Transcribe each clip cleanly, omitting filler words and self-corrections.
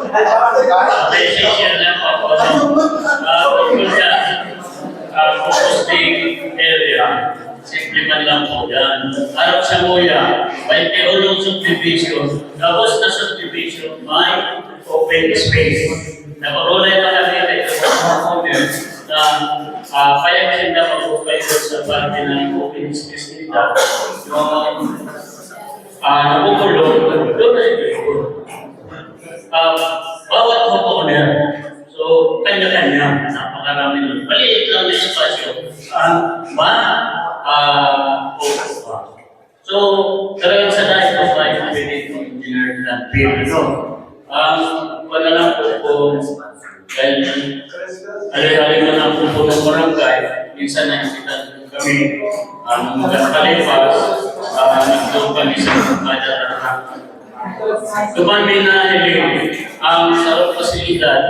Share lang po. Tungkol sa composting area. Simple man lang po yan. Araw sa Muya, may teolong subdivision. Tapos na subdivision, may open space. Napakulay pa kami ito na kaya maganda mag-open sa parte ng open space nila. Yung nabukulong, doon na ito. Bawat homeowner, so kanya-kanya, napakarami nun. Maliit lang na espasyo. So, talagang sa dahil ko ba yung pinit ng engineer na Pilipino. Wala lang po kung dahil alay-alay mo na po ng barangay, minsan nakikita kami mga kalipas, nagdoon kami sa madara. Tumami na ang sarap pasilidad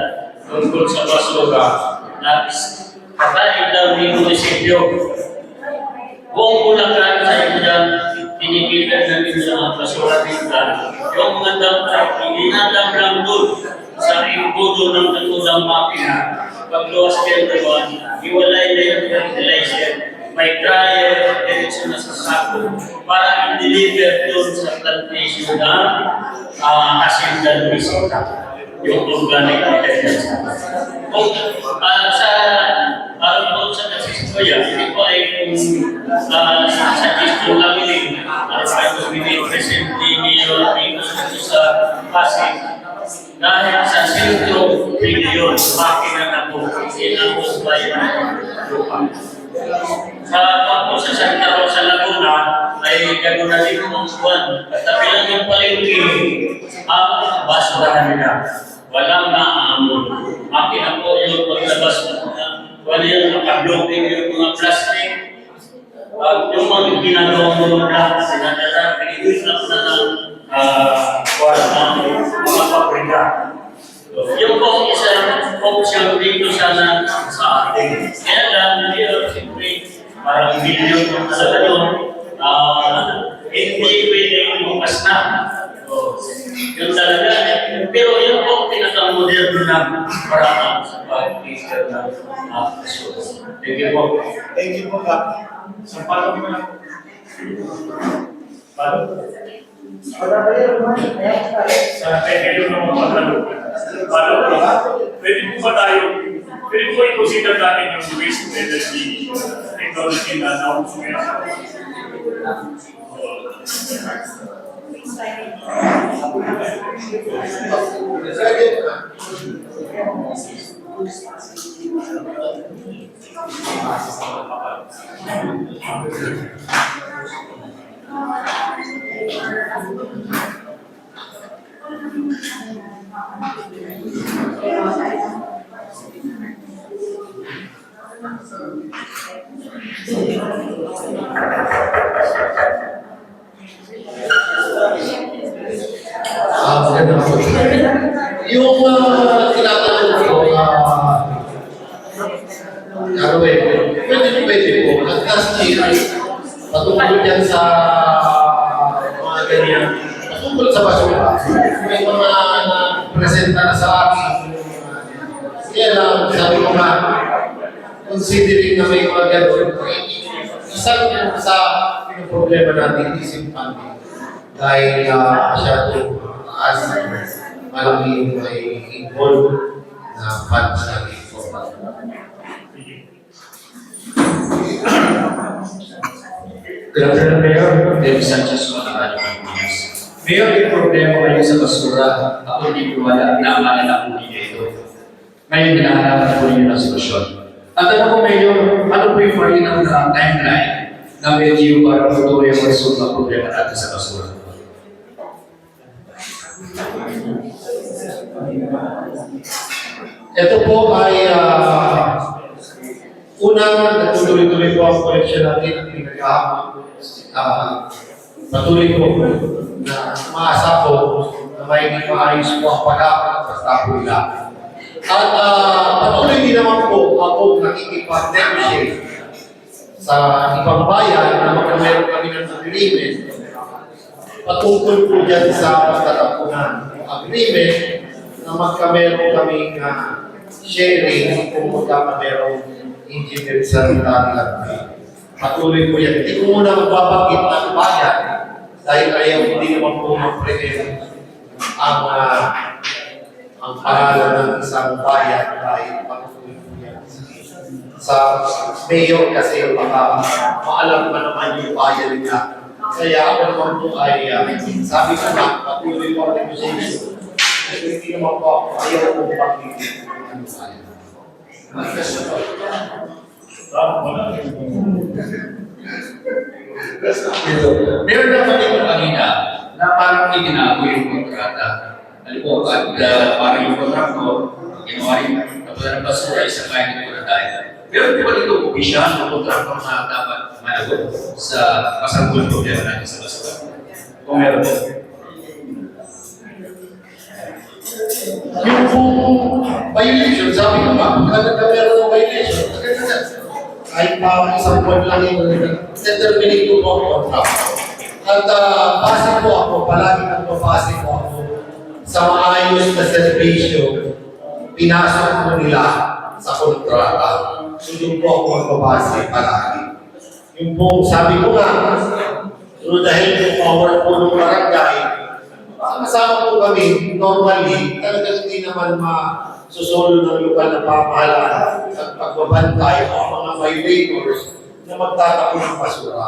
tungkol sa basura na katalig daw ni munisipyo. Buong Bulacan sa inyo, tinipitan namin sa basura dito. Yung mga dapat, inadam lang doon sa imbudo ng natulang makina. Pagluwas kayo naman, iwalay na yung fertilizer. May dryer, diretso na sa sako para i-deliver doon sa plantation na asindan bisita. Yung organic materials. Kung sa Nasistoya, hindi ko ay kung sa Kristo lang yun, ay present niyo sa Pasig. Dahil sa sentro, milyon, makina na po, inabos ba yun lupa. Sa Santa Rosa, Laguna, ay gano'n na din ang buwan. At tapilang yung palengke, ang basurahan nila. Walang naaamon. Makina po yung paglabas mo na wala yung nakablocking yung mga plastic. Yung mga ginagawa mo ng lahat, sinadala, pinag-usap na ng mga pabrika. Yung po isang option dito sana sa atin. Kaya lang, siyempre, parang milyon yung sa gano'n, hindi pwede yung bukas na. Yun talaga. Pero yun po, pinaka-moderno na parang sa pag-teacher na Thank you po. Thank you po, Kap. Sa paano mo na? Paano? Sa tekelo ng mga pagkalo. Paano po? Pwede po ba tayo, pwede po i-consider natin yung waste energy technology na nauso ngayon sa Yung tinatanong ko, pwede po. Kasi patungkol dyan sa mga ganyan, patungkol sa basura, may mga presenta na sa akin. Kaya lang, sabi ko nga, considering na may mga ganyan, isang sa problema natin, isip funding. Dahil masyado as malaki may involved na funds natin. Good afternoon, Mayor. David Sanchez, Mayor, may problema kayo sa basura. Ako hindi ko wala, naaalala ko ito. Ngayon, hinahanap ko rin ng solusyon. At tanong ko, Mayor, ano po yung foreign ng timeline na medyo para tutuloy ang resolve ng problema natin sa basura? Ito po ay unang natuloy-tuloy po ang koleksyon natin at pinag-ahapon. Patuloy po na maasa po na may maayos po ang pag-ahapon at pagtapoy lang. At patuloy din naman po ako nakikipag-negotiate sa ibang bayan na magkameron kami ng agreement patungkol po dyan sa pagtatapunan. Agreement na magkameron kaming sharing kung magkakamerong engineer sa Rinaldi. Patuloy ko yan. Hindi ko muna magbabanggit ng bayan dahil ayaw hindi naman po mag-present ang pangalan ng isang bayan dahil patuloy ko yan sa mayor kasi baka maalam pa naman yung bayan nila. Kaya ako naman po ay sabi ko na patuloy ko ang negotiation. Kasi hindi naman po ako ayaw ko pag-ibig ng bayan. Meron na pati ko kanina na parang itinago yung kontrata. Alam po, at parang yung kontraktor, ginawa yung kapag ng basura, isang kain ko na tayo. Meron po ba dito opisyal ng kontraktor na dapat managot sa kasanggol problema natin sa basura? Kung meron po. Yung violation, sabi ko ba, agad na meron ng violation. Kahit pa isang buwan lang yung determinate ko ang contract. At base po ako, palagi nagbabase po ako sa maayos na servisyo, pinasok mo nila sa kontrata. So yung po ako magbabase palagi. Yung po, sabi ko nga, so dahil yung power po ng barangay, kasama po kami, normally, talagang hindi naman masusolo ng lokal na pamahalaan at pagbabantay ang mga violators na magtatapos ng basura.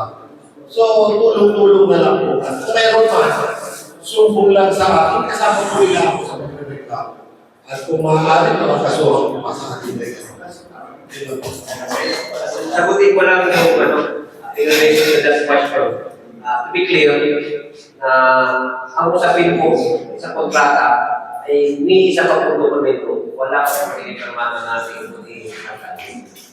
So, tulong-tulong na lang po. Kung meron man, sumbong lang sa akin, kasama po nila ako sa pagreklamo. At kung maaari na magkasuhan po sa akin na ito. Sagutin ko lang yung relation to that question. To be clear, ang usapin ko sa kontrata ay ni isa pa po dokumento. Wala ko pinipirmahan natin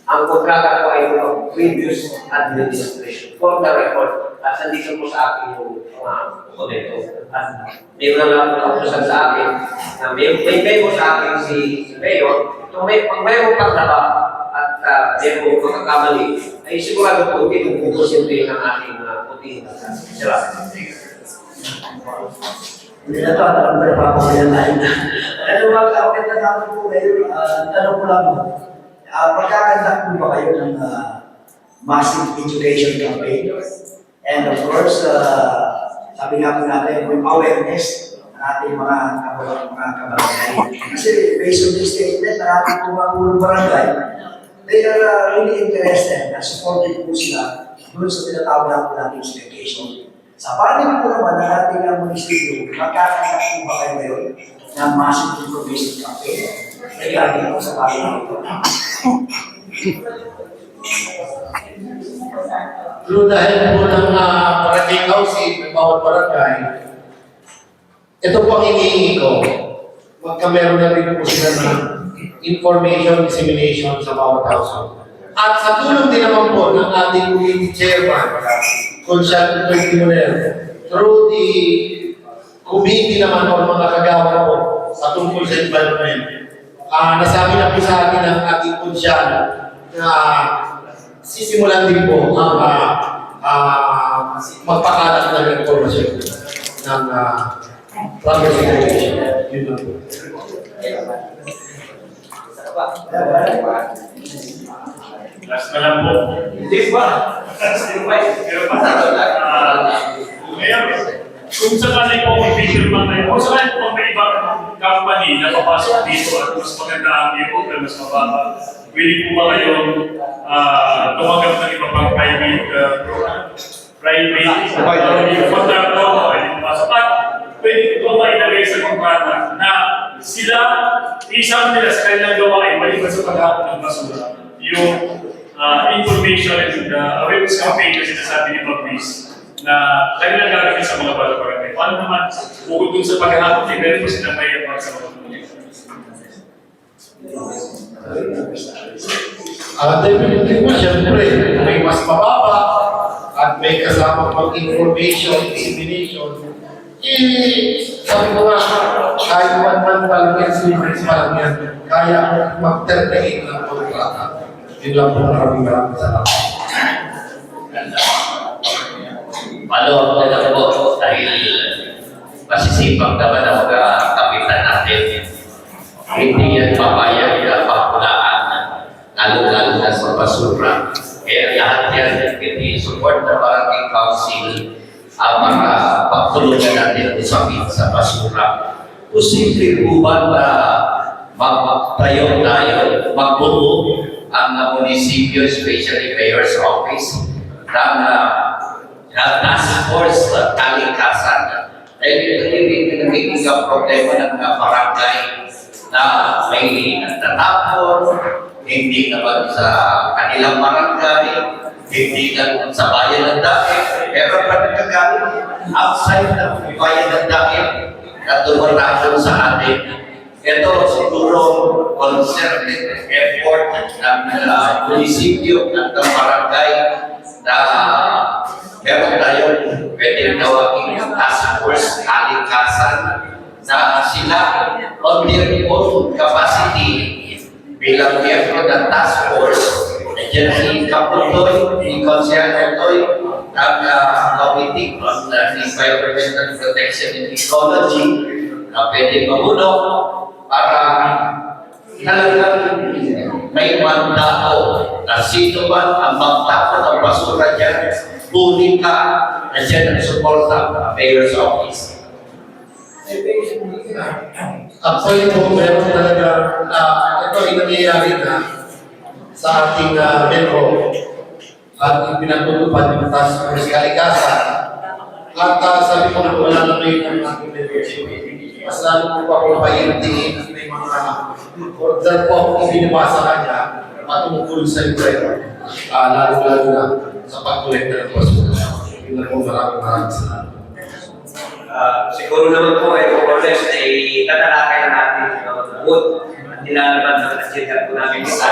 ang kontrata ko ay yung previous administration. For the record, at nandito po sa akin yung mga dokumento. At mayroon lang po kautusan sa akin na may memo sa akin si Mayor. Kung mayroon pang naba at mayroon pagkakamali, ay sigurado po hindi kung pupusintin ang aking puti. Salamat. Hindi na ito, alam ko na papakayan tayo na. Ano mag-kapit na namin po ngayon, tanong ko lang, magkakandak po ba kayo ng massive education campaign? And of course, sabi nga po natin, yung awareness ng ating mga kabarangay. Kasi based on this statement, na ating po mga ulong barangay, they are really interested and supportive po sila doon sa tinatawag po natin education. Sa panig po naman ng ating munisipyo, magkakandak po ba kayo ngayon ng massive information campaign regarding po sa panig ito? Pero dahil po ng barangay housing ng bawat barangay, ito po ang hinihingi ko. Magkameron na rin po sila ng information dissemination sa bawat household. At sa tulong din naman po ng ating community chairman, Consial Timoner, through the committee naman po mga kagawa po sa tungkol sa environment. Nasabi na po sa akin ng ating Consial na sisimulan din po ang magpakalat ng informasyon ng progress education. Yun lang po. Last na lang po. Hindi ba? Pero ngayon, kung sakali po may fisherman kayo, kung sakali po may ibang company na papasok dito at mas maganda ang iyong o mas mababa, willing po ba kayong tumanggap ng iba pang private contractor o pwede pumasok at pwede po ba ilagay sa kontrata na sila, isang nila sa kanilang gawain, maliban sa paghapon ng basura, yung information and awareness campaign na sinasabi ni Pag-Quiz na kanilang gagawin sa mga barangay. Paano naman, bukod dun sa paghahapon, meron po silang may impact sa mga barangay. Definitely po, siyempre, may mas mababa at may kasama pang information, dissemination. Sabi ko nga, kahit 1 month pa lang yan, 3 months pa lang yan, kaya mag-terminate ng kontrata. Yun lang po, maraming salamat. Follow-up na lang po dahil masisipag naman ang mga kapitan natin. hindi yan papayag na pakulaan, lalo-lalo na sa basura. Kaya lahat yan, support ng Barangay Council para pagtulungan natin usapin sa basura. Posible po ba na magtayo tayo, magbuo ang munisipyo, especially Mayor's Office, ng task force kalikasan? Dahil ito yung nagiging problema ng mga barangay na may natatapon, hindi naman sa kanilang barangay, hindi naman sa bayan ng Daet, pero pag nagkagaling outside ng bayan ng Daet na dumarado sa atin, ito siguro concerted effort ng munisipyo at ng barangay na meron tayong pwedeng tawagin yung task force kalikasan na sila on their own capacity bilang miyembro ng task force. Nandiyan si Kaputoy, si Consiano Toy, ang Committee on Environmental Protection and Ecology na pwede mamunok para talagang may mandato na sino man ang magtapon ng basura dyan, kunin ka na siya ng suporta ng Mayor's Office. Actually po, meron talaga ito ay nangyayari na sa ating metro at pinatutupad yung task force kalikasan. At sabi ko na wala na ngayon ang ating leadership. Mas lalo po pa po paintiin at may mga order po kung binibasa kanya matungkol sa ito. Lalo-lalo na sa pag-collector ng basura. Yun na po maraming salamat. Siguro naman po more or less ay tatalakay na natin ang mood at nilalaban ng agenda po namin isa.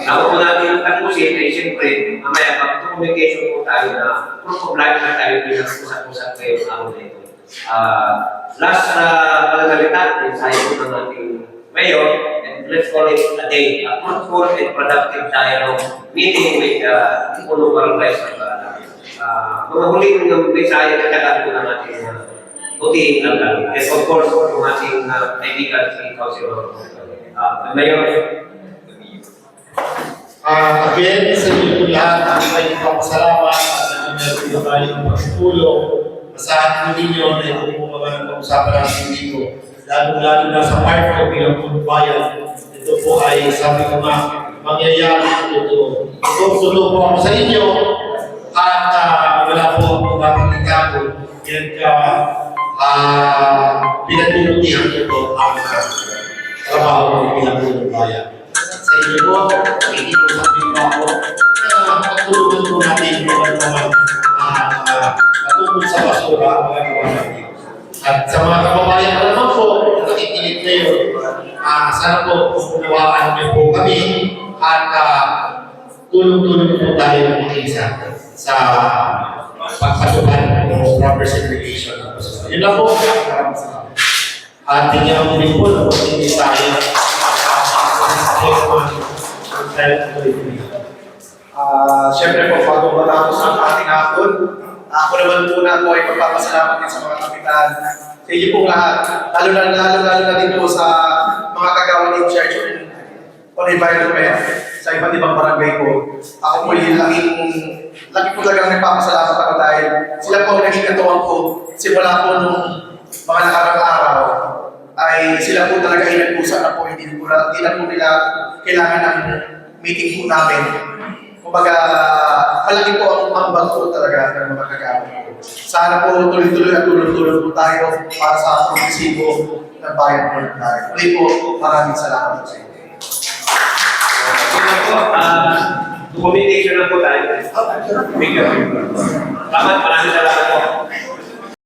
Ako po natin tapusin ay siyempre mamaya pag-communication po tayo na proof of life na tayo pinag-usap-usap kayo ng araw na ito. Last na palagalita, ensayo po ng ating mayor, and let's call it a day, a fruitful and productive dialogue meeting with Puno Barangay sa mga huling ng mensahe na kailangan po ng ating buti ng galing. And of course, yung ating kaibigan si Councilor Mayor. Again, sa inyo lahat, ay papasalamat at meron po tayong pagtulong. Masahan po ninyo na ito po mga pag-usapan natin dito. Lalo-lalo na sa part ko bilang bayan. Ito po ay sabi ko nga, mangyayari ito. Tutulong po ako sa inyo at wala po akong mapagkakago. Yan ka pinatulungan ito ang trabaho ng pinatulong bayan. Sa inyo po, hindi po sabi ko ako na patulungan po natin yung mga patungkol sa basura ang mga gawa natin. At sa mga kababayan ko naman po, nakikinig kayo, sana po unawaan niyo po kami at tulong-tulong po tayo ng isa sa pagpatupad ng proper segregation ng basura. Yun lang po. At tingnan mo rin po na hindi tayo Siyempre po, bago matapos ang ating hapon, ako naman muna po ay magpapasalamat din sa mga kapitan. Sa inyo pong lahat, lalo na din po sa mga kagawa in charge on environment sa iba't ibang barangay ko. Ako po yung lagi po talagang nagpapasalamat ako dahil sila po ang naging katuwang ko simula po nung mga nakarang araw ay sila po talaga inag-usap na po, hindi na po nila kailangan ng meeting po namin. Kumbaga, malaki po ang ambag po talaga ng mga kagamit po. Sana po tuloy-tuloy at tulong-tulong po tayo para sa progresibo ng bayan po tayo. Muli po, maraming salamat po sa inyo. Communication na po tayo. Tama, maraming salamat po.